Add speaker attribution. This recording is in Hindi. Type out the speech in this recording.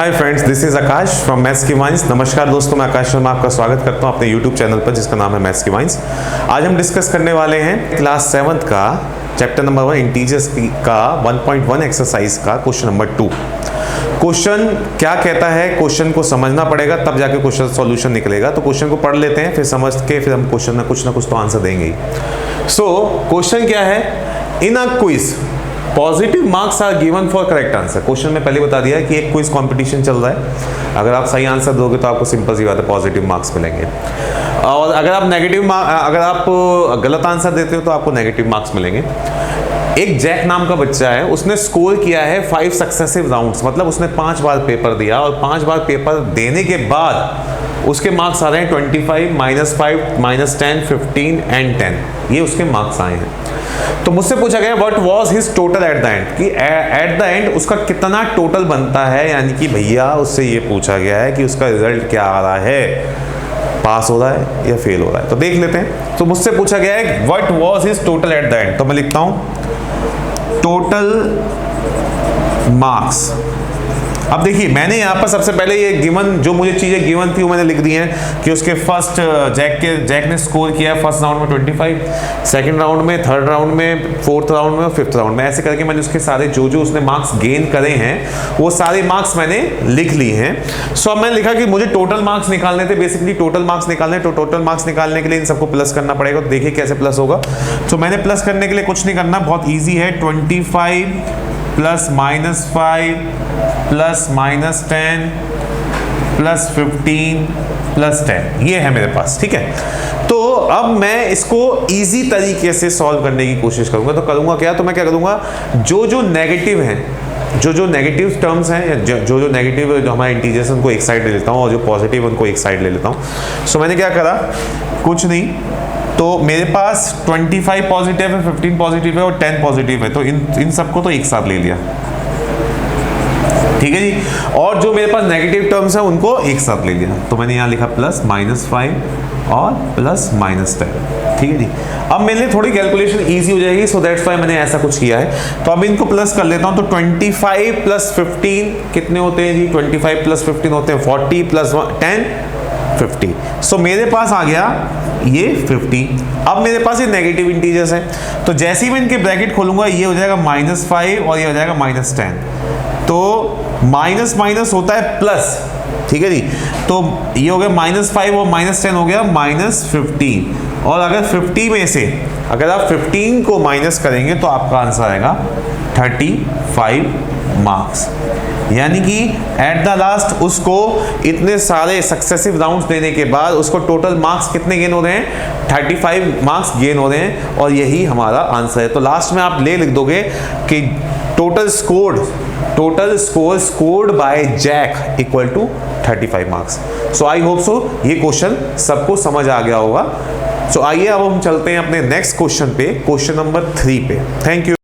Speaker 1: Hi friends, this is Akash from maths की वाइन्स। नमस्कार दोस्तों, मैं आकाश शर्मा आपका स्वागत करता हूं अपने यूट्यूब चैनल पर जिसका नाम है मैथ्स की वाइन्स। आज हम डिस्कस करने वाले हैं क्लास 7th का चैप्टर नंबर 1 इंटीजर्स का 1.1 एक्सरसाइज का क्वेश्चन नंबर 2। क्वेश्चन क्या कहता है, क्वेश्चन को समझना पड़ेगा तब जाके क्वेश्चन सॉल्यूशन निकलेगा। तो क्वेश्चन को पढ़ लेते हैं, फिर समझ के फिर हम क्वेश्चन में कुछ ना कुछ तो आंसर देंगे ही। सो क्वेश्चन क्या है, in a quiz positive marks are given for correct answer. Question में पहले बता दिया है कि एक क्विज कंपटीशन चल रहा है, अगर आप सही आंसर दोगे तो आपको सिंपल सी बात है पॉजिटिव मार्क्स मिलेंगे, और अगर आप गलत आंसर देते हो तो आपको नेगेटिव मार्क्स मिलेंगे। एक जैक नाम का बच्चा है, उसने स्कोर किया है 5 सक्सेसिव राउंड्स, मतलब उसने 5 बार पेपर दिया और 5 बार पेपर देने के बाद उसके मार्क्स आ रहे हैं 25, -5, -10, 15 एंड 10। ये उसके मार्क्स आए हैं। तो मुझसे पूछा गया what was his total at the end, कि एट द एंड उसका कितना टोटल बनता है, यानी कि भैया उससे ये पूछा गया है कि उसका रिजल्ट क्या आ रहा है, पास हो रहा है या फेल हो रहा है। तो देख लेते हैं। तो मुझसे पूछा गया है what was his total at the end, तो मैं लिखता हूं टोटल मार्क्स। अब देखिए, मैंने यहाँ पर सबसे पहले ये गिवन, जो मुझे चीजें गिवन थी वो मैंने लिख दी हैं कि उसके फर्स्ट जैक ने स्कोर किया फर्स्ट राउंड में 25, सेकंड राउंड में, थर्ड राउंड में, फोर्थ राउंड में और फिफ्थ राउंड में, ऐसे करके मैंने उसके सारे जो उसने मार्क्स गेन करे हैं वो सारे मार्क्स मैंने लिख लिए हैं। सो अब मैंने लिखा कि मुझे टोटल मार्क्स निकालने थे, बेसिकली टोटल मार्क्स निकालने। तो टोटल मार्क्स निकालने के लिए इन सबको प्लस करना पड़ेगा। तो देखिए कैसे प्लस होगा। तो मैंने प्लस करने के लिए कुछ नहीं करना, बहुत ईजी है। 25 प्लस -5 प्लस -10 प्लस 15 प्लस 10, ये है मेरे पास, ठीक है। तो अब मैं इसको इजी तरीके से सॉल्व करने की कोशिश करूंगा। तो करूंगा क्या, तो मैं क्या करूंगा, जो नेगेटिव हैं, जो नेगेटिव टर्म्स हैं, जो नेगेटिव जो हमारे इंटीजर्स उनको एक साइड ले लेता हूँ और जो पॉजिटिव उनको एक साइड ले लेता हूँ। सो मैंने क्या करा, कुछ नहीं, तो मेरे पास 25 पॉजिटिव है, 15 पॉजिटिव है और 10 पॉजिटिव है, तो इन सबको तो एक साथ ले लिया, ठीक है जी। और जो मेरे पास नेगेटिव टर्म्स है उनको एक साथ ले लिया। तो मैंने यहाँ लिखा प्लस -5 और प्लस -10, ठीक है जी। अब मेरे लिए थोड़ी कैलकुलेशन इजी हो जाएगी, सो दैट्स व्हाई मैंने ऐसा कुछ किया है। तो अब इनको प्लस कर लेता हूँ। तो 25 प्लस 15 कितने होते हैं जी, 25 प्लस 15 होते हैं 40 प्लस 10 50। सो मेरे पास आ गया ये 50। अब मेरे पास ये नेगेटिव इंटीजर्स हैं, तो जैसे ही मैं इनके ब्रैकेट खोलूंगा ये हो जाएगा -5 और ये हो जाएगा -10। तो माइनस माइनस होता है प्लस, ठीक है जी। तो ये हो गया -5 और -10 हो गया -15। और अगर 50 में से अगर आप 15 को माइनस करेंगे तो आपका आंसर आएगा 35 मार्क्स। यानी कि एट द लास्ट उसको इतने सारे सक्सेसिव राउंड्स देने के बाद उसको टोटल मार्क्स कितने गेन हो रहे हैं, 35 मार्क्स गेन हो रहे हैं, और यही हमारा आंसर है। तो लास्ट में आप लिख दोगे कि total score scored by Jack equal to 35 marks. So I hope so ये क्वेश्चन सबको समझ आ गया होगा। सो आइए अब हम चलते हैं अपने नेक्स्ट क्वेश्चन पे, क्वेश्चन नंबर 3 पे। Thank you.